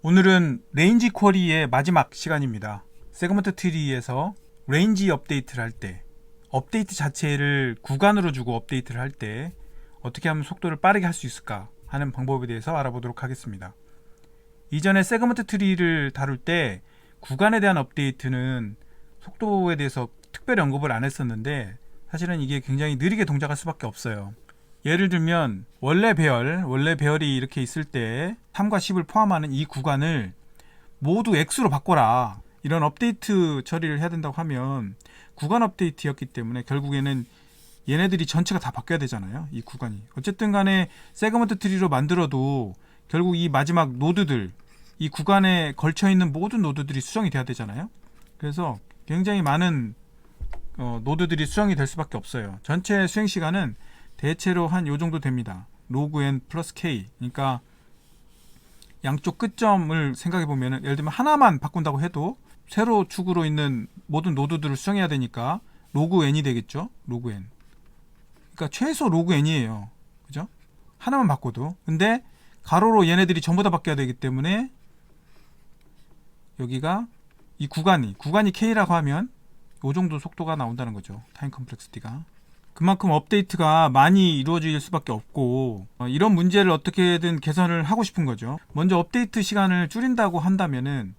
오늘은 레인지 쿼리의 마지막 시간입니다. 세그먼트 트리에서 레인지 업데이트를 할 때, 업데이트 자체를 구간으로 주고 업데이트를 할 때 어떻게 하면 속도를 빠르게 할 수 있을까 하는 방법에 대해서 알아보도록 하겠습니다. 이전에 세그먼트 트리를 다룰 때 구간에 대한 업데이트는 속도에 대해서 특별히 언급을 안 했었는데, 사실은 이게 굉장히 느리게 동작할 수밖에 없어요. 예를 들면 원래 배열이 이렇게 있을 때 3과 10을 포함하는 이 구간을 모두 X로 바꿔라, 이런 업데이트 처리를 해야 된다고 하면 구간 업데이트였기 때문에 결국에는 얘네들이 전체가 다 바뀌어야 되잖아요. 이 구간이 어쨌든 간에 세그먼트 트리로 만들어도 결국 이 마지막 노드들, 이 구간에 걸쳐 있는 모든 노드들이 수정이 돼야 되잖아요. 그래서 굉장히 많은 노드들이 수정이 될 수밖에 없어요. 전체 수행 시간은 대체로 한 요 정도 됩니다. 로그 n 플러스 k. 그러니까 양쪽 끝점을 생각해 보면은, 예를 들면 하나만 바꾼다고 해도 세로 축으로 있는 모든 노드들을 수정해야 되니까 로그 n이 되겠죠. 로그 n. 그러니까 최소 로그 n이에요. 그죠? 하나만 바꿔도. 근데 가로로 얘네들이 전부 다 바뀌어야 되기 때문에 여기가 이 구간이 k라고 하면 요 정도 속도가 나온다는 거죠. 타임 컴플렉시티가. 그만큼 업데이트가 많이 이루어질 수밖에 없고, 이런 문제를 어떻게든 개선을 하고 싶은 거죠. 먼저 업데이트 시간을 줄인다고 한다면은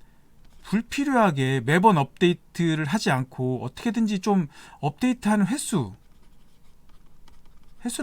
불필요하게 매번 업데이트를 하지 않고 어떻게든지 좀 업데이트하는 횟수를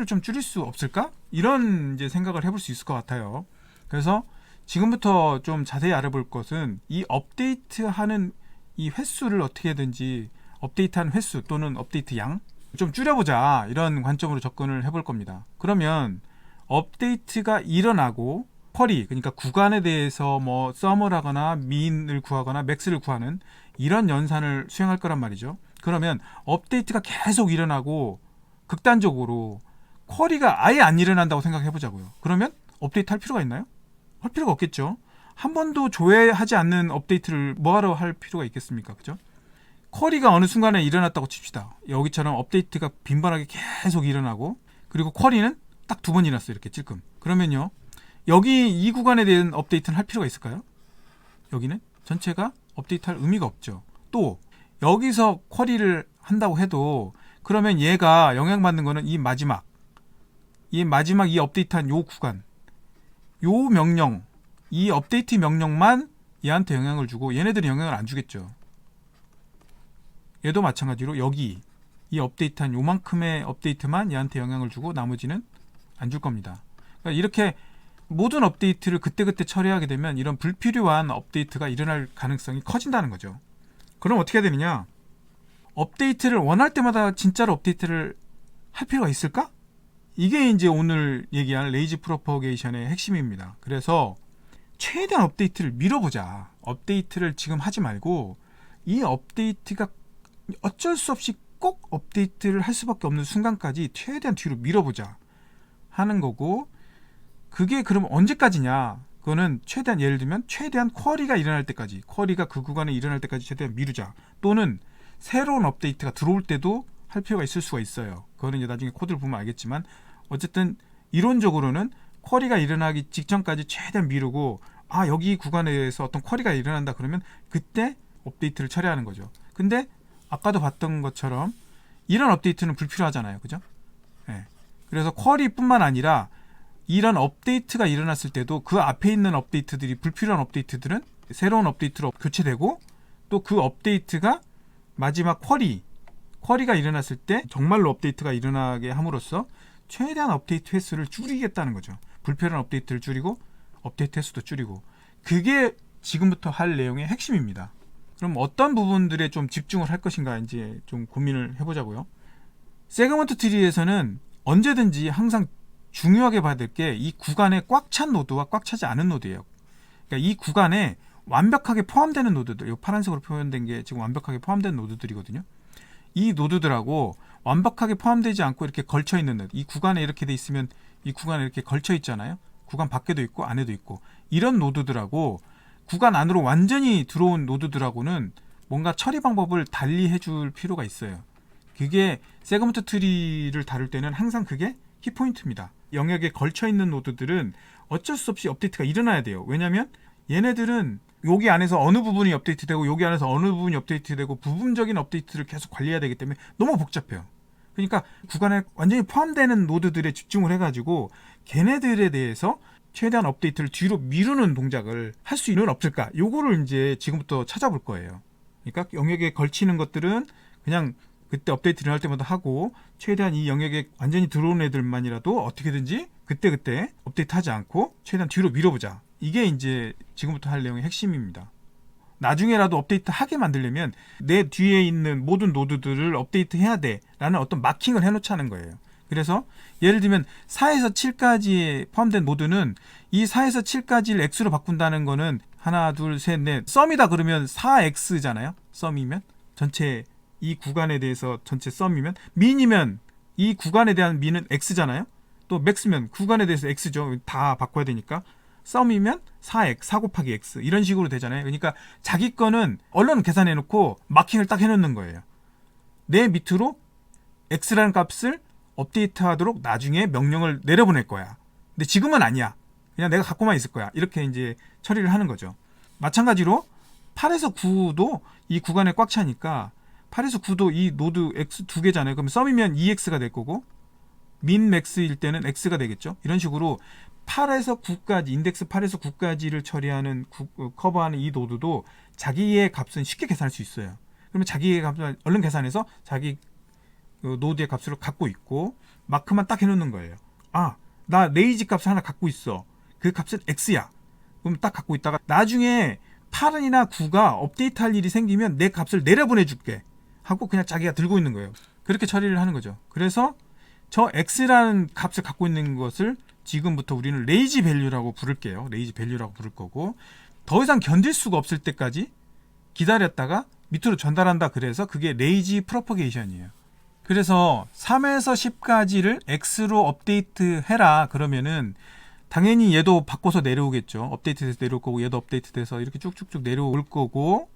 좀 줄일 수 없을까? 이런 이제 생각을 해볼 수 있을 것 같아요. 그래서 지금부터 좀 자세히 알아볼 것은 이 업데이트하는 이 횟수를 어떻게든지, 업데이트하는 횟수 또는 업데이트 양 좀 줄여보자, 이런 관점으로 접근을 해볼 겁니다. 그러면 업데이트가 일어나고 쿼리, 그러니까 구간에 대해서 뭐 썸을 하거나 민을 구하거나 맥스를 구하는 이런 연산을 수행할 거란 말이죠. 그러면 업데이트가 계속 일어나고 극단적으로 쿼리가 아예 안 일어난다고 생각해 보자고요. 그러면 업데이트 할 필요가 있나요? 할 필요가 없겠죠. 한 번도 조회하지 않는 업데이트를 뭐하러 할 필요가 있겠습니까? 그죠? 쿼리가 어느 순간에 일어났다고 칩시다. 여기처럼 업데이트가 빈번하게 계속 일어나고, 그리고 쿼리는 딱 2번 일어났어요. 이렇게 찔끔. 그러면요, 여기 이 구간에 대한 업데이트는 할 필요가 있을까요? 여기는 전체가 업데이트할 의미가 없죠. 또 여기서 쿼리를 한다고 해도 그러면 얘가 영향받는 거는 이 마지막 이 업데이트한 요 구간, 요 명령, 이 업데이트 명령만 얘한테 영향을 주고 얘네들은 영향을 안 주겠죠. 얘도 마찬가지로 여기 이 업데이트한 요만큼의 업데이트만 얘한테 영향을 주고 나머지는 안 줄 겁니다. 그러니까 이렇게 모든 업데이트를 그때그때 처리하게 되면 이런 불필요한 업데이트가 일어날 가능성이 커진다는 거죠. 그럼 어떻게 해야 되느냐? 업데이트를 원할 때마다 진짜로 업데이트를 할 필요가 있을까? 이게 이제 오늘 얘기할 레이지 프로퍼게이션의 핵심입니다. 그래서 최대한 업데이트를 밀어보자. 업데이트를 지금 하지 말고 이 업데이트가 어쩔 수 없이 꼭 업데이트를 할 수밖에 없는 순간까지 최대한 뒤로 밀어보자 하는 거고, 그게 그럼 언제까지냐? 그거는 최대한, 예를 들면 최대한 쿼리가 일어날 때까지, 쿼리가 그 구간에 일어날 때까지 최대한 미루자. 또는 새로운 업데이트가 들어올 때도 할 필요가 있을 수가 있어요. 그거는 이제 나중에 코드를 보면 알겠지만, 어쨌든 이론적으로는 쿼리가 일어나기 직전까지 최대한 미루고, 여기 구간에서 어떤 쿼리가 일어난다 그러면 그때 업데이트를 처리하는 거죠. 근데 아까도 봤던 것처럼 이런 업데이트는 불필요하잖아요. 그죠? 네. 그래서 쿼리뿐만 아니라 이런 업데이트가 일어났을 때도 그 앞에 있는 업데이트들이, 불필요한 업데이트들은 새로운 업데이트로 교체되고, 또 그 업데이트가 마지막 쿼리가 일어났을 때 정말로 업데이트가 일어나게 함으로써 최대한 업데이트 횟수를 줄이겠다는 거죠. 불필요한 업데이트를 줄이고 업데이트 횟수도 줄이고. 그게 지금부터 할 내용의 핵심입니다. 그럼 어떤 부분들에 좀 집중을 할 것인가 이제 좀 고민을 해보자고요. 세그먼트 트리에서는 언제든지 항상 중요하게 봐야 될 게 이 구간에 꽉 찬 노드와 꽉 차지 않은 노드예요. 그러니까 이 구간에 완벽하게 포함되는 노드들, 이 파란색으로 표현된 게 지금 완벽하게 포함된 노드들이거든요. 이 노드들하고 완벽하게 포함되지 않고 이렇게 걸쳐 있는 노드, 이 구간에 이렇게 돼 있으면 이 구간에 이렇게 걸쳐 있잖아요. 구간 밖에도 있고 안에도 있고, 이런 노드들하고 구간 안으로 완전히 들어온 노드들하고는 뭔가 처리 방법을 달리 해줄 필요가 있어요. 그게 세그먼트 트리를 다룰 때는 항상 그게 키포인트입니다. 영역에 걸쳐 있는 노드들은 어쩔 수 없이 업데이트가 일어나야 돼요. 왜냐하면 얘네들은 여기 안에서 어느 부분이 업데이트되고 여기 안에서 어느 부분이 업데이트되고 부분적인 업데이트를 계속 관리해야 되기 때문에 너무 복잡해요. 그러니까 구간에 완전히 포함되는 노드들에 집중을 해가지고 걔네들에 대해서 최대한 업데이트를 뒤로 미루는 동작을 할 수 있는 없을까? 요거를 이제 지금부터 찾아볼 거예요. 그러니까 영역에 걸치는 것들은 그냥 그때 업데이트 일어날 때마다 하고 최대한 이 영역에 완전히 들어온 애들만이라도 어떻게든지 그때 업데이트 하지 않고 최대한 뒤로 밀어보자. 이게 이제 지금부터 할 내용의 핵심입니다. 나중에라도 업데이트 하게 만들려면 내 뒤에 있는 모든 노드들을 업데이트 해야 돼 라는 어떤 마킹을 해놓자는 거예요. 그래서 예를 들면 4에서 7까지 포함된 노드는 이 4에서 7까지를 x로 바꾼다는 거는 하나 둘 셋 넷 썸이다 그러면 4x잖아요. 썸이면 전체 이 구간에 대해서 전체 썸이면 민이면 이 구간에 대한 민은 x잖아요. 또 맥스면 구간에 대해서 x죠. 다 바꿔야 되니까 썸이면 4x, 4 곱하기 x 이런 식으로 되잖아요. 그러니까 자기 거는 얼른 계산해놓고 마킹을 딱 해놓는 거예요. 내 밑으로 x라는 값을 업데이트하도록 나중에 명령을 내려보낼 거야. 근데 지금은 아니야. 그냥 내가 갖고만 있을 거야. 이렇게 이제 처리를 하는 거죠. 마찬가지로 8에서 9도 이 구간에 꽉 차니까 8에서 9도 이 노드 x 두 개잖아요. 그럼 썸이면 2x가 될 거고 민 맥스일 때는 x가 되겠죠. 이런 식으로 8에서 9까지 인덱스 8에서 9까지를 처리하는 커버하는 이 노드도 자기의 값은 쉽게 계산할 수 있어요. 그러면 자기의 값을 얼른 계산해서 자기 노드의 값으로 갖고 있고 마크만 딱 해놓는 거예요. 아, 나 레이지 값을 하나 갖고 있어. 그 값은 x야. 그럼 딱 갖고 있다가 나중에 8이나 9가 업데이트할 일이 생기면 내 값을 내려보내줄게 하고 그냥 자기가 들고 있는 거예요. 그렇게 처리를 하는 거죠. 그래서 저 x라는 값을 갖고 있는 것을 지금부터 우리는 레이지 밸류라고 부를게요. 레이지 밸류라고 부를 거고 더 이상 견딜 수가 없을 때까지 기다렸다가 밑으로 전달한다. 그래서 그게 레이지 프로퍼게이션이에요. 그래서 3에서 10까지를 x로 업데이트 해라. 그러면은 당연히 얘도 바꿔서 내려오겠죠. 업데이트돼서 내려올 거고 얘도 업데이트돼서 이렇게 쭉쭉쭉 내려올 거고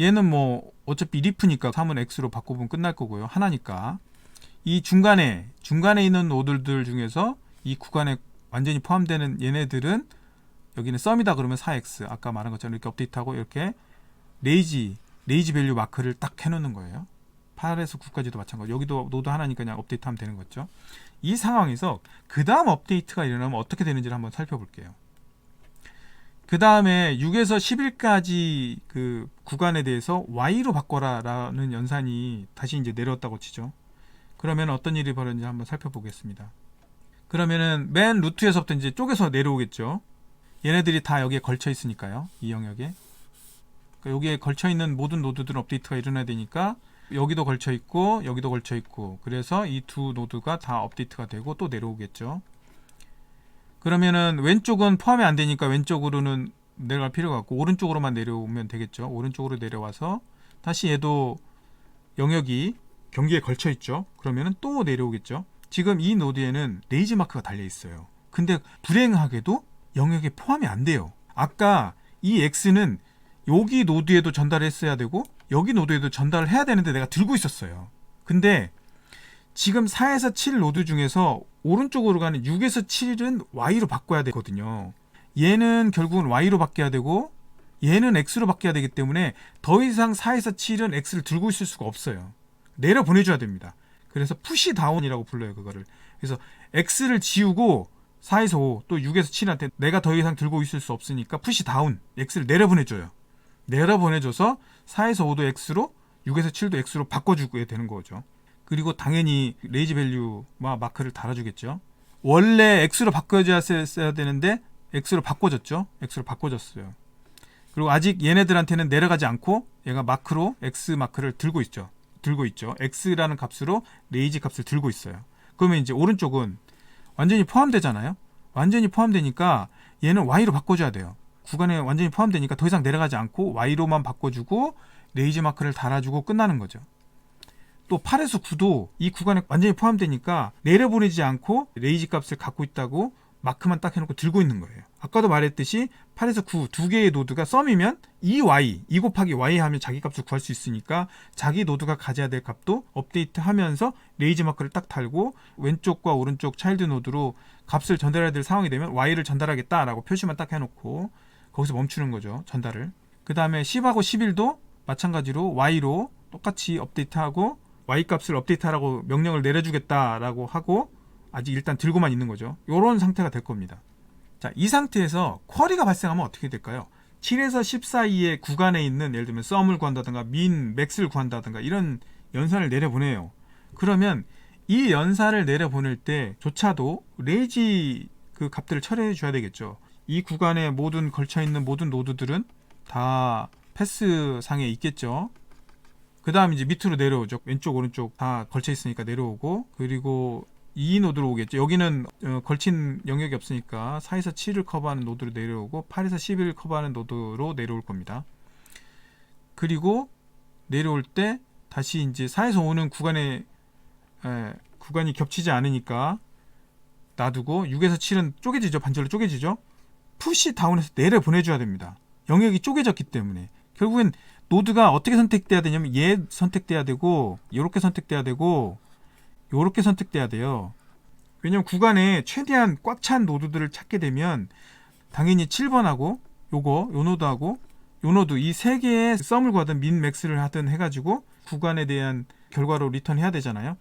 얘는 뭐 어차피 리프니까 3은 x로 바꿔보면 끝날 거고요. 하나니까 이 중간에 있는 노드들 중에서 이 구간에 완전히 포함되는 얘네들은 여기는 썸이다 그러면 4x 아까 말한 것처럼 이렇게 업데이트하고 이렇게 레이지 밸류 마크를 딱 해놓는 거예요. 8에서 9까지도 마찬가지. 여기도 노드 하나니까 그냥 업데이트하면 되는 거죠. 이 상황에서 그 다음 업데이트가 일어나면 어떻게 되는지를 한번 살펴볼게요. 그 다음에 6에서 11까지 그 구간에 대해서 y로 바꿔라 라는 연산이 다시 이제 내려왔다고 치죠. 그러면 어떤 일이 벌어지는지 한번 살펴보겠습니다. 그러면은 맨 루트에서부터 이제 쪼개서 내려오겠죠. 얘네들이 다 여기에 걸쳐 있으니까요. 이 영역에. 그러니까 여기에 걸쳐 있는 모든 노드들은 업데이트가 일어나야 되니까 여기도 걸쳐 있고 여기도 걸쳐 있고 그래서 이 두 노드가 다 업데이트가 되고 또 내려오겠죠. 그러면은 왼쪽은 포함이 안 되니까 왼쪽으로는 내려갈 필요가 없고 오른쪽으로만 내려오면 되겠죠. 오른쪽으로 내려와서 다시 얘도 영역이 경기에 걸쳐 있죠. 그러면은 또 내려오겠죠. 지금 이 노드에는 레이지 마크가 달려 있어요. 근데 불행하게도 영역에 포함이 안 돼요. 아까 이 x는 여기 노드에도 전달했어야 되고 여기 노드에도 전달을 해야 되는데 내가 들고 있었어요. 근데 지금 4에서 7 노드 중에서 오른쪽으로 가는 6에서 7은 y로 바꿔야 되거든요. 얘는 결국은 y로 바뀌어야 되고 얘는 x로 바뀌어야 되기 때문에 더 이상 4에서 7은 x를 들고 있을 수가 없어요. 내려 보내줘야 됩니다. 그래서 푸시 다운이라고 불러요. 그거를. 그래서 x를 지우고 4에서 5 또 6에서 7한테 내가 더 이상 들고 있을 수 없으니까 푸시 다운 x를 내려보내줘요. 내려보내줘서 4에서 5도 x로 6에서 7도 x로 바꿔주게 되는 거죠. 그리고 당연히 레이지 밸류와 마크를 달아주겠죠. 원래 x로 바꿔줘야 되는데 x로 바꿔줬죠. x로 바꿔줬어요. 그리고 아직 얘네들한테는 내려가지 않고 얘가 마크로 x 마크를 들고 있죠. x라는 값으로 레이지 값을 들고 있어요. 그러면 이제 오른쪽은 완전히 포함되잖아요. 완전히 포함되니까 얘는 y로 바꿔줘야 돼요. 구간에 완전히 포함되니까 더 이상 내려가지 않고 y로만 바꿔주고 레이지 마크를 달아주고 끝나는 거죠. 또 8에서 9도 이 구간에 완전히 포함되니까 내려보내지 않고 레이지 값을 갖고 있다고 마크만 딱 해놓고 들고 있는 거예요. 아까도 말했듯이 8에서 9 두 개의 노드가 썸이면 2 곱하기 y 하면 자기 값을 구할 수 있으니까 자기 노드가 가져야 될 값도 업데이트 하면서 레이지 마크를 딱 달고 왼쪽과 오른쪽 차일드 노드로 값을 전달해야 될 상황이 되면 y를 전달하겠다라고 표시만 딱 해놓고 거기서 멈추는 거죠. 전달을. 그 다음에 10하고 11도 마찬가지로 Y로 똑같이 업데이트하고 Y 값을 업데이트하라고 명령을 내려주겠다라고 하고 아직 일단 들고만 있는 거죠. 이런 상태가 될 겁니다. 자, 이 상태에서 쿼리가 발생하면 어떻게 될까요? 7에서 10 사이의 구간에 있는 예를 들면 썸을 구한다든가 min, max를 구한다든가 이런 연산을 내려보내요. 그러면 이 연산을 내려보낼 때조차도 레이지 그 값들을 처리해 줘야 되겠죠. 이 구간에 모든 걸쳐있는 모든 노드들은 다 패스 상에 있겠죠. 그 다음 이제 밑으로 내려오죠. 왼쪽 오른쪽 다 걸쳐 있으니까 내려오고, 그리고 이 노드로 오겠죠. 여기는 걸친 영역이 없으니까 4에서 7을 커버하는 노드로 내려오고 8에서 11을 커버하는 노드로 내려올 겁니다. 그리고 내려올 때 다시 이제 4에서 5는 구간이 겹치지 않으니까 놔두고 6에서 7은 쪼개지죠. 반절로 쪼개지죠. 푸시 다운해서 내려 보내줘야 됩니다. 영역이 쪼개졌기 때문에. 결국엔 노드가 어떻게 선택돼야 되냐면 얘 선택돼야 되고 요렇게 선택돼야 되고 요렇게 선택돼야 돼요. 왜냐면 구간에 최대한 꽉 찬 노드들을 찾게 되면 당연히 7번하고 요 노드하고 요 노드 이 세 개의 썸을 구하든 민 맥스를 하든 해가지고 구간에 대한 결과로 리턴해야 되잖아요.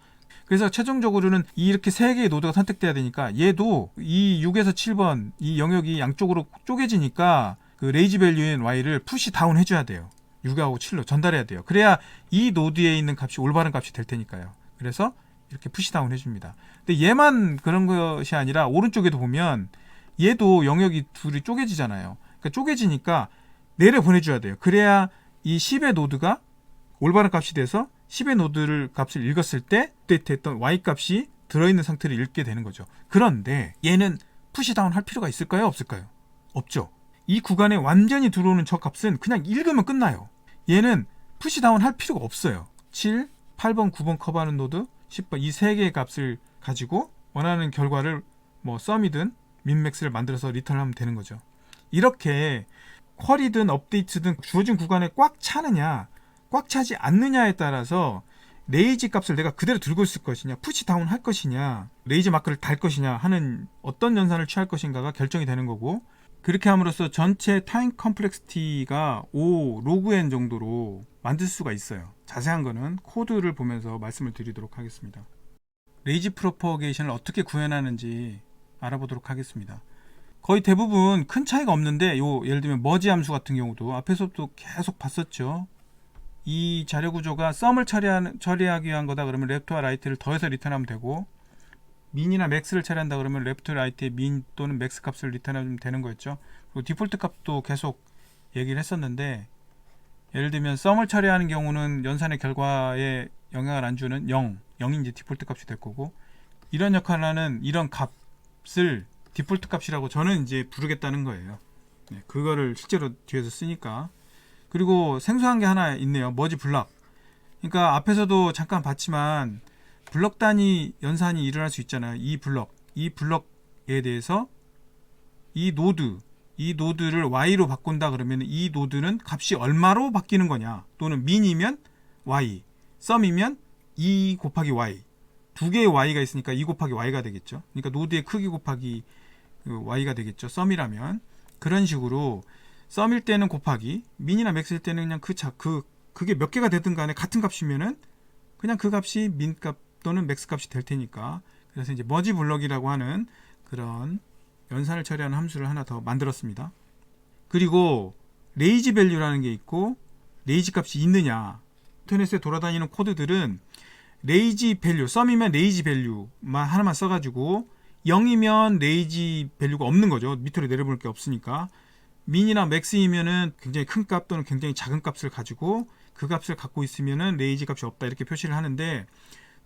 그래서 최종적으로는 이렇게 세 개의 노드가 선택돼야 되니까 얘도 이 6에서 7번 이 영역이 양쪽으로 쪼개지니까 그 레이지 밸류인 Y를 푸시 다운 해줘야 돼요. 6하고 7로 전달해야 돼요. 그래야 이 노드에 있는 값이 올바른 값이 될 테니까요. 그래서 이렇게 푸시다운 해줍니다. 근데 얘만 그런 것이 아니라 오른쪽에도 보면 얘도 영역이 둘이 쪼개지잖아요. 그러니까 쪼개지니까 내려 보내줘야 돼요. 그래야 이 10의 노드가 올바른 값이 돼서 10의 노드를 값을 읽었을 때 업데이트했던 Y 값이 들어있는 상태를 읽게 되는 거죠. 그런데 얘는 푸시다운 할 필요가 있을까요? 없을까요? 없죠. 이 구간에 완전히 들어오는 저 값은 그냥 읽으면 끝나요. 얘는 푸시다운 할 필요가 없어요. 7, 8번, 9번 커버하는 노드 10번 이 세 개의 값을 가지고 원하는 결과를 뭐 썸이든 민맥스를 만들어서 리턴하면 되는 거죠. 이렇게 쿼리든 업데이트든 주어진 구간에 꽉 차느냐 꽉 차지 않느냐에 따라서 레이지 값을 내가 그대로 들고 있을 것이냐 푸시 다운 할 것이냐 레이지 마크를 달 것이냐 하는 어떤 연산을 취할 것인가가 결정이 되는 거고, 그렇게 함으로써 전체 타임 컴플렉시티가 5 로그 n 정도로 만들 수가 있어요. 자세한 거는 코드를 보면서 말씀을 드리도록 하겠습니다. 레이지 프로퍼게이션을 어떻게 구현하는지 알아보도록 하겠습니다. 거의 대부분 큰 차이가 없는데 예를 들면 머지 함수 같은 경우도 앞에서도 계속 봤었죠. 이 자료 구조가 썸을 처리하기 위한 거다 그러면 레프트와 라이트를 더해서 리턴하면 되고, 민이나 맥스를 처리한다 그러면 레프트 라이트의 민 또는 맥스 값을 리턴하면 되는 거였죠. 그리고 디폴트 값도 계속 얘기를 했었는데, 예를 들면 썸을 처리하는 경우는 연산의 결과에 영향을 안 주는 0이 이제 디폴트 값이 될 거고, 이런 역할을 하는 이런 값을 디폴트 값이라고 저는 이제 부르겠다는 거예요. 네, 그거를 실제로 뒤에서 쓰니까. 그리고 생소한 게 하나 있네요. 머지 블럭. 그러니까 앞에서도 잠깐 봤지만 블럭 단위 연산이 일어날 수 있잖아요. 이 블럭에 대해서 이 노드를 Y로 바꾼다 그러면 이 노드는 값이 얼마로 바뀌는 거냐, 또는 민이면 Y, 썸이면 2 곱하기 Y, 두 개의 Y가 있으니까 2 곱하기 Y가 되겠죠. 그러니까 노드의 크기 곱하기 Y가 되겠죠. 썸이라면. 그런 식으로 썸일 때는 곱하기, 민이나 맥스일 때는 그냥 그게 몇 개가 되든 간에 같은 값이면은 그냥 그 값이 민 값 또는 맥스 값이 될 테니까. 그래서 이제 머지 블럭이라고 하는 그런 연산을 처리하는 함수를 하나 더 만들었습니다. 그리고 레이지 밸류라는 게 있고, 레이지 값이 있느냐, 인터넷에 돌아다니는 코드들은 레이지 밸류, 썸이면 레이지 밸류만 하나만 써가지고 0이면 레이지 밸류가 없는 거죠. 밑으로 내려볼 게 없으니까. 민이나 맥스이면은 굉장히 큰 값 또는 굉장히 작은 값을 가지고 그 값을 갖고 있으면은 레이지 값이 없다 이렇게 표시를 하는데,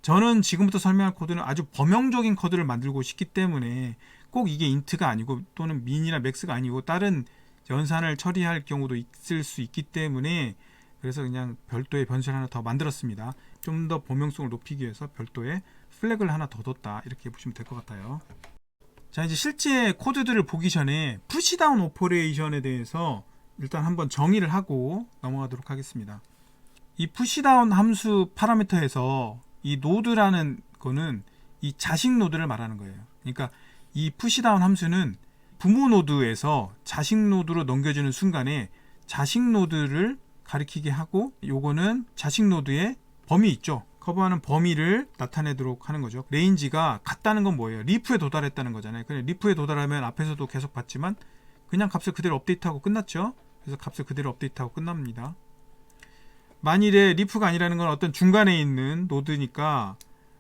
저는 지금부터 설명할 코드는 아주 범용적인 코드를 만들고 싶기 때문에 꼭 이게 인트가 아니고 또는 민이나 맥스가 아니고 다른 연산을 처리할 경우도 있을 수 있기 때문에, 그래서 그냥 별도의 변수를 하나 더 만들었습니다. 좀 더 범용성을 높이기 위해서 별도의 플래그를 하나 더 뒀다 이렇게 보시면 될 것 같아요. 자, 이제 실제 코드들을 보기 전에 푸시다운 오퍼레이션에 대해서 일단 한번 정의를 하고 넘어가도록 하겠습니다. 이 푸시다운 함수 파라미터에서 이 노드라는 거는 이 자식 노드를 말하는 거예요. 그러니까 이 푸시다운 함수는 부모 노드에서 자식 노드로 넘겨주는 순간에 자식 노드를 가리키게 하고, 요거는 자식 노드의 범위 있죠. 커버하는 범위를 나타내도록 하는 거죠. 레인지가 같다는 건 뭐예요? 리프에 도달했다는 거잖아요. 그냥 리프에 도달하면 앞에서도 계속 봤지만 그냥 값을 그대로 업데이트하고 끝났죠. 그래서 값을 그대로 업데이트하고 끝납니다. 만일에 리프가 아니라는 건 어떤 중간에 있는 노드니까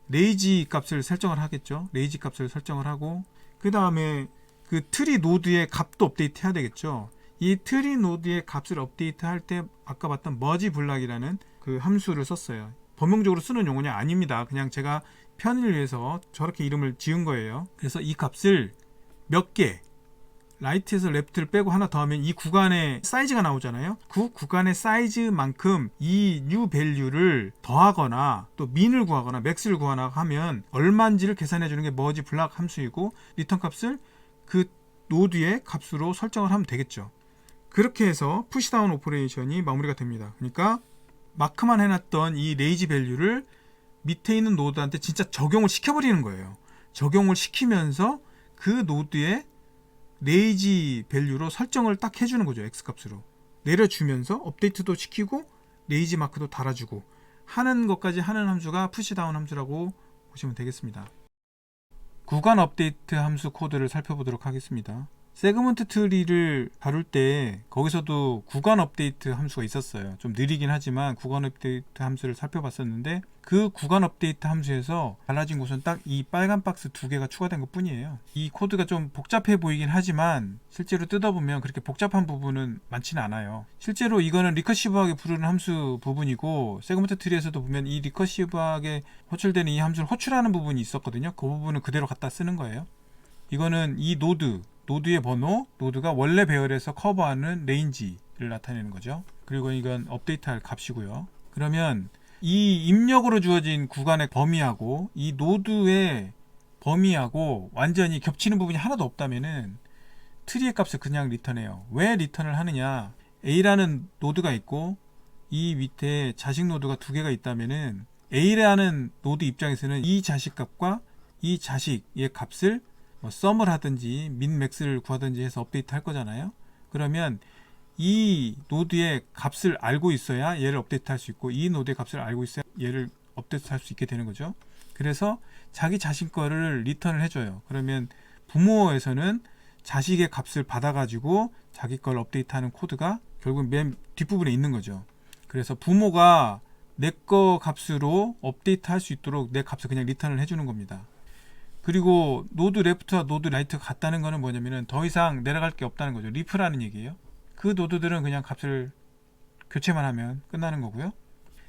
레이지 값을 설정을 하겠죠. 레이지 값을 설정을 하고, 그 다음에 그 트리 노드의 값도 업데이트 해야 되겠죠. 이 트리 노드의 값을 업데이트 할 때 아까 봤던 머지 블락이라는 그 함수를 썼어요. 범용적으로 쓰는 용어는 아닙니다. 그냥 제가 편의를 위해서 저렇게 이름을 지은 거예요. 그래서 이 값을 몇 개, 라이트에서 레프트를 빼고 하나 더하면 이 구간의 사이즈가 나오잖아요. 그 구간의 사이즈만큼 이 new value를 더하거나 또 min을 구하거나 max를 구하거나 하면 얼마인지를 계산해 주는 게 머지 블락 함수이고, 리턴 값을 그 노드의 값으로 설정을 하면 되겠죠. 그렇게 해서 푸시다운 오퍼레이션이 마무리가 됩니다. 그러니까 마크만 해놨던 이 레이지 밸류를 밑에 있는 노드한테 진짜 적용을 시켜버리는 거예요. 적용을 시키면서 그 노드의 레이지 밸류로 설정을 딱 해주는 거죠. X값으로 내려주면서 업데이트도 시키고 레이지 마크도 달아주고 하는 것까지 하는 함수가 푸시다운 함수라고 보시면 되겠습니다. 구간 업데이트 함수 코드를 살펴보도록 하겠습니다. 세그먼트 트리를 다룰 때 거기서도 구간 업데이트 함수가 있었어요. 좀 느리긴 하지만 구간 업데이트 함수를 살펴봤었는데, 그 구간 업데이트 함수에서 달라진 곳은 딱 이 빨간 박스 두 개가 추가된 것 뿐이에요. 이 코드가 좀 복잡해 보이긴 하지만 실제로 뜯어보면 그렇게 복잡한 부분은 많지는 않아요. 실제로 이거는 리커시브하게 부르는 함수 부분이고, 세그먼트 트리에서도 보면 이 리커시브하게 호출되는 이 함수를 호출하는 부분이 있었거든요. 그 부분을 그대로 갖다 쓰는 거예요. 이거는 이 노드의 번호, 노드가 원래 배열에서 커버하는 레인지를 나타내는 거죠. 그리고 이건 업데이트할 값이고요. 그러면 이 입력으로 주어진 구간의 범위하고 이 노드의 범위하고 완전히 겹치는 부분이 하나도 없다면은 트리의 값을 그냥 리턴해요. 왜 리턴을 하느냐? A라는 노드가 있고 이 밑에 자식 노드가 두 개가 있다면은 A라는 노드 입장에서는 이 자식 값과 이 자식의 값을 썸을 하든지 min max를 구하든지 해서 업데이트 할 거잖아요. 그러면 이 노드의 값을 알고 있어야 얘를 업데이트 할 수 있고, 이 노드의 값을 알고 있어야 얘를 업데이트 할 수 있게 되는 거죠. 그래서 자기 자식 거를 리턴을 해줘요. 그러면 부모에서는 자식의 값을 받아가지고 자기 걸 업데이트하는 코드가 결국 맨 뒷부분에 있는 거죠. 그래서 부모가 내 거 값으로 업데이트 할 수 있도록 내 값을 그냥 리턴을 해주는 겁니다. 그리고 노드 레프트와 노드 라이트가 같다는 거는 뭐냐면은 더 이상 내려갈 게 없다는 거죠. 리프라는 얘기예요. 그 노드들은 그냥 값을 교체만 하면 끝나는 거고요.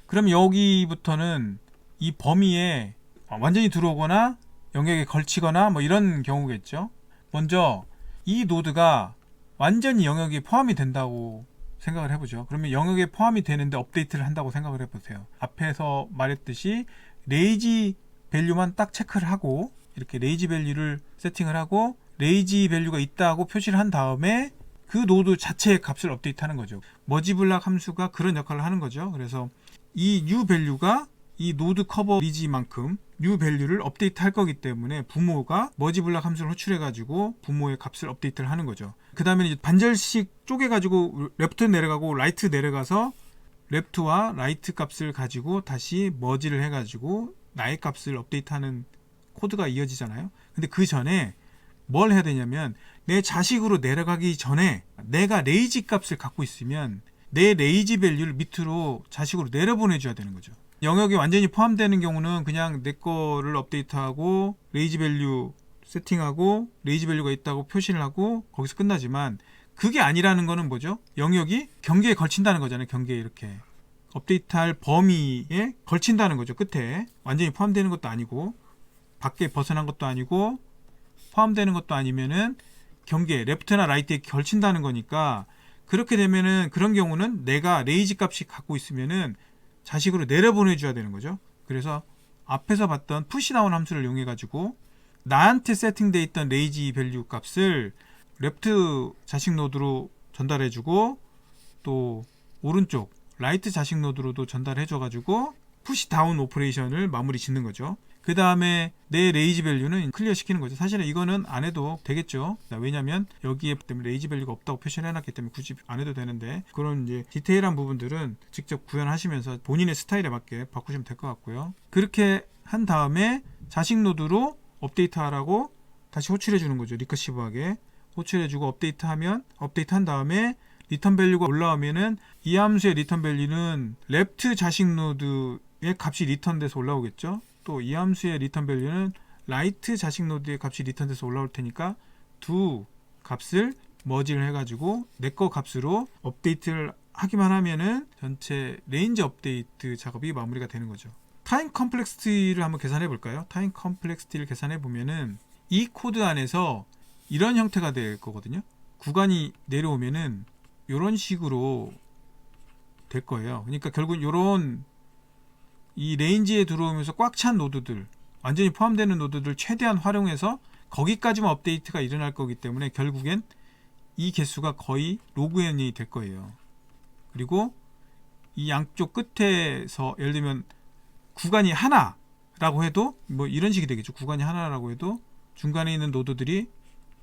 그럼 여기부터는 이 범위에 완전히 들어오거나 영역에 걸치거나 뭐 이런 경우겠죠. 먼저 이 노드가 완전히 영역에 포함이 된다고 생각을 해보죠. 그러면 영역에 포함이 되는데 업데이트를 한다고 생각을 해보세요. 앞에서 말했듯이 레이지 밸류만 딱 체크를 하고, 이렇게 레이지 밸류를 세팅을 하고 레이지 밸류가 있다고 표시를 한 다음에 그 노드 자체의 값을 업데이트하는 거죠. 머지 블락 함수가 그런 역할을 하는 거죠. 그래서 이 new 밸류가 이 노드 커버리지만큼 new 밸류를 업데이트 할 거기 때문에 부모가 머지 블락 함수를 호출해 가지고 부모의 값을 업데이트를 하는 거죠. 그 다음에 이제 반절씩 쪼개 가지고 레프트 내려가고 라이트 내려가서 레프트와 라이트 값을 가지고 다시 머지를 해 가지고 나의 값을 업데이트하는 코드가 이어지잖아요. 근데 그 전에 뭘 해야 되냐면, 내 자식으로 내려가기 전에 내가 레이지 값을 갖고 있으면 내 레이지 밸류를 밑으로 자식으로 내려보내줘야 되는 거죠. 영역이 완전히 포함되는 경우는 그냥 내 거를 업데이트하고 레이지 밸류 세팅하고 레이지 밸류가 있다고 표시를 하고 거기서 끝나지만, 그게 아니라는 거는 뭐죠? 영역이 경계에 걸친다는 거잖아요. 경계에 이렇게 업데이트할 범위에 걸친다는 거죠. 끝에 완전히 포함되는 것도 아니고 밖에 벗어난 것도 아니고 포함되는 것도 아니면은 경계 레프트나 라이트에 걸친다는 거니까, 그렇게 되면은 그런 경우는 내가 레이지 값이 갖고 있으면은 자식으로 내려보내줘야 되는 거죠. 그래서 앞에서 봤던 푸시다운 함수를 이용해 가지고 나한테 세팅되어 있던 레이지 밸류 값을 레프트 자식 노드로 전달해 주고 또 오른쪽 라이트 자식 노드로도 전달해 줘 가지고 푸시 다운 오퍼레이션을 마무리 짓는 거죠. 그 다음에 내 레이지 밸류는 클리어 시키는 거죠. 사실은 이거는 안 해도 되겠죠. 왜냐면 여기에 때문에 레이지 밸류가 없다고 표시를 해놨기 때문에 굳이 안 해도 되는데, 그런 이제 디테일한 부분들은 직접 구현하시면서 본인의 스타일에 맞게 바꾸시면 될 것 같고요. 그렇게 한 다음에 자식 노드로 업데이트하라고 다시 호출해 주는 거죠. 리커시브하게 호출해 주고 업데이트하면, 업데이트한 다음에 리턴 밸류가 올라오면은 이 함수의 리턴 밸류는 랩트 자식 노드의 값이 리턴돼서 올라오겠죠. 또 이 함수의 리턴 밸류는 라이트 자식 노드의 값이 리턴돼서 올라올 테니까 두 값을 머지를 해가지고 내 거 값으로 업데이트를 하기만 하면은 전체 레인지 업데이트 작업이 마무리가 되는 거죠. 타임 컴플렉시티를 한번 계산해 볼까요? 타임 컴플렉시티를 계산해 보면은 이 코드 안에서 이런 형태가 될 거거든요. 구간이 내려오면은 이런 식으로 될 거예요. 그러니까 결국 이런 이 레인지에 들어오면서 꽉 찬 노드들, 완전히 포함되는 노드들 최대한 활용해서 거기까지만 업데이트가 일어날 거기 때문에 결국엔 이 개수가 거의 로그 n이 될 거예요. 그리고 이 양쪽 끝에서 예를 들면 구간이 하나라고 해도 뭐 이런 식이 되겠죠. 구간이 하나라고 해도 중간에 있는 노드들이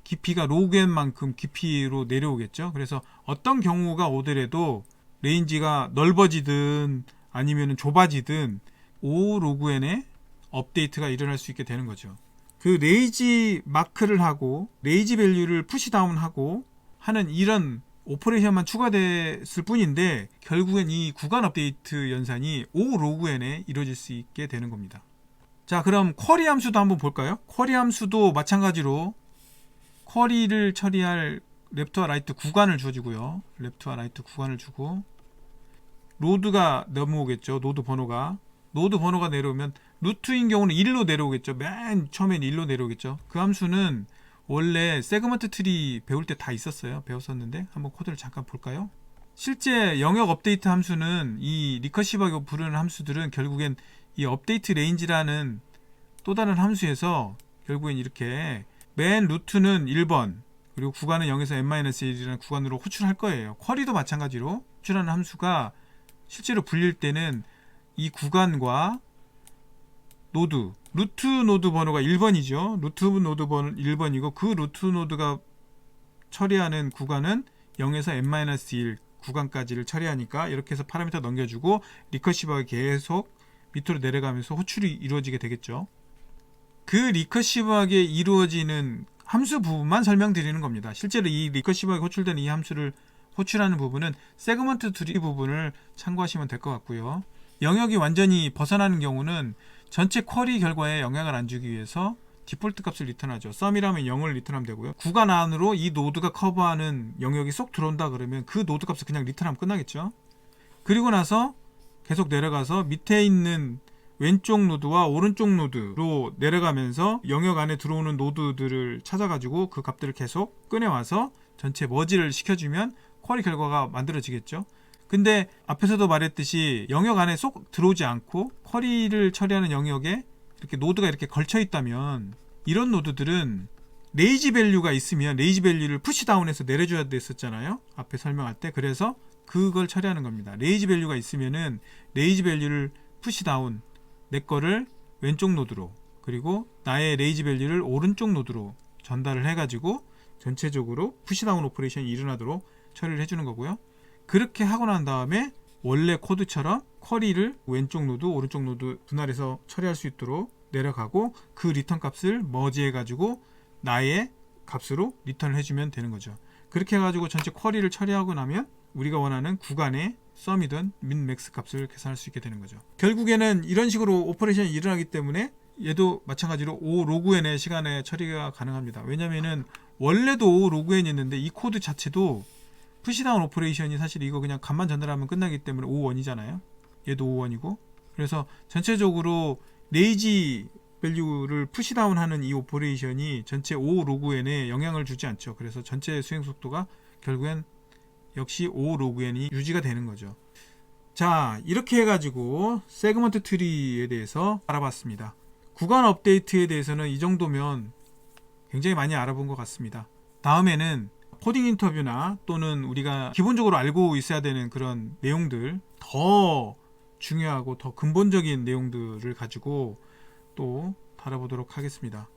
깊이가 로그 n만큼 깊이로 내려오겠죠. 그래서 어떤 경우가 오더라도 레인지가 넓어지든 아니면 좁아지든 O 로그 n의 업데이트가 일어날 수 있게 되는 거죠. 그 레이지 마크를 하고 레이지 밸류를 푸시 다운하고 하는 이런 오퍼레이션만 추가됐을 뿐인데 결국엔 이 구간 업데이트 연산이 O 로그 n에 이루어질 수 있게 되는 겁니다. 자, 그럼 쿼리 함수도 한번 볼까요? 쿼리 함수도 마찬가지로 쿼리를 처리할 랩트와 라이트 구간을 주어지고요. 랩트와 라이트 구간을 주고 로드가 넘어오겠죠. 노드 번호가 내려오면 루트인 경우는 1로 내려오겠죠. 맨 처음엔 1로 내려오겠죠. 그 함수는 원래 세그먼트 트리 배울 때 다 있었어요. 배웠었는데 한번 코드를 잠깐 볼까요? 실제 영역 업데이트 함수는 이 리커시브하게 부르는 함수들은 결국엔 이 업데이트 레인지라는 또 다른 함수에서 결국엔 이렇게 맨 루트는 1번 그리고 구간은 0에서 n-1이라는 구간으로 호출할 거예요. 쿼리도 마찬가지로 호출하는 함수가 실제로 불릴 때는 이 구간과 노드, 루트 노드 번호가 1번이죠. 루트 노드 번호 1번이고 그 루트 노드가 처리하는 구간은 0에서 n-1 구간까지를 처리하니까 이렇게 해서 파라미터 넘겨주고 리커시브하게 계속 밑으로 내려가면서 호출이 이루어지게 되겠죠. 그 리커시브하게 이루어지는 함수 부분만 설명드리는 겁니다. 실제로 이 리커시브하게 호출되는 이 함수를 호출하는 부분은 세그먼트 트리 부분을 참고하시면 될 것 같고요. 영역이 완전히 벗어나는 경우는 전체 쿼리 결과에 영향을 안 주기 위해서 디폴트 값을 리턴하죠. 썸이라면 0을 리턴하면 되고요. 구간 안으로 이 노드가 커버하는 영역이 쏙 들어온다 그러면 그 노드 값을 그냥 리턴하면 끝나겠죠. 그리고 나서 계속 내려가서 밑에 있는 왼쪽 노드와 오른쪽 노드로 내려가면서 영역 안에 들어오는 노드들을 찾아가지고 그 값들을 계속 꺼내와서 전체 머지를 시켜주면 쿼리 결과가 만들어지겠죠. 근데 앞에서도 말했듯이 영역 안에 쏙 들어오지 않고 쿼리를 처리하는 영역에 이렇게 노드가 이렇게 걸쳐 있다면 이런 노드들은 레이지 밸류가 있으면 레이지 밸류를 푸시 다운해서 내려줘야 됐었잖아요. 앞에 설명할 때. 그래서 그걸 처리하는 겁니다. 레이지 밸류가 있으면은 레이지 밸류를 푸시 다운 내 거를 왼쪽 노드로 그리고 나의 레이지 밸류를 오른쪽 노드로 전달을 해가지고 전체적으로 푸시 다운 오퍼레이션이 일어나도록 처리를 해주는 거고요. 그렇게 하고 난 다음에 원래 코드처럼 쿼리를 왼쪽 노드, 오른쪽 노드 분할해서 처리할 수 있도록 내려가고 그 리턴 값을 머지해 가지고 나의 값으로 리턴을 해주면 되는 거죠. 그렇게 해가지고 전체 쿼리를 처리하고 나면 우리가 원하는 구간의 썸이든 민 맥스 값을 계산할 수 있게 되는 거죠. 결국에는 이런 식으로 오퍼레이션이 일어나기 때문에 얘도 마찬가지로 O 로그 n의 시간에 처리가 가능합니다. 왜냐면은 원래도 O 로그 n이 있는데 이 코드 자체도 푸시다운 오퍼레이션이 사실 이거 그냥 값만 전달하면 끝나기 때문에 O1이잖아요. 얘도 O1이고 그래서 전체적으로 레이지 밸류를 푸시다운 하는 이 오퍼레이션이 전체 O 로그 n에 영향을 주지 않죠. 그래서 전체 수행 속도가 결국엔 역시 O 로그 n이 유지가 되는 거죠. 자, 이렇게 해가지고 세그먼트 트리에 대해서 알아봤습니다. 구간 업데이트에 대해서는 이 정도면 굉장히 많이 알아본 것 같습니다. 다음에는 코딩 인터뷰나 또는 우리가 기본적으로 알고 있어야 되는 그런 내용들, 더 중요하고 더 근본적인 내용들을 가지고 또 다뤄보도록 하겠습니다.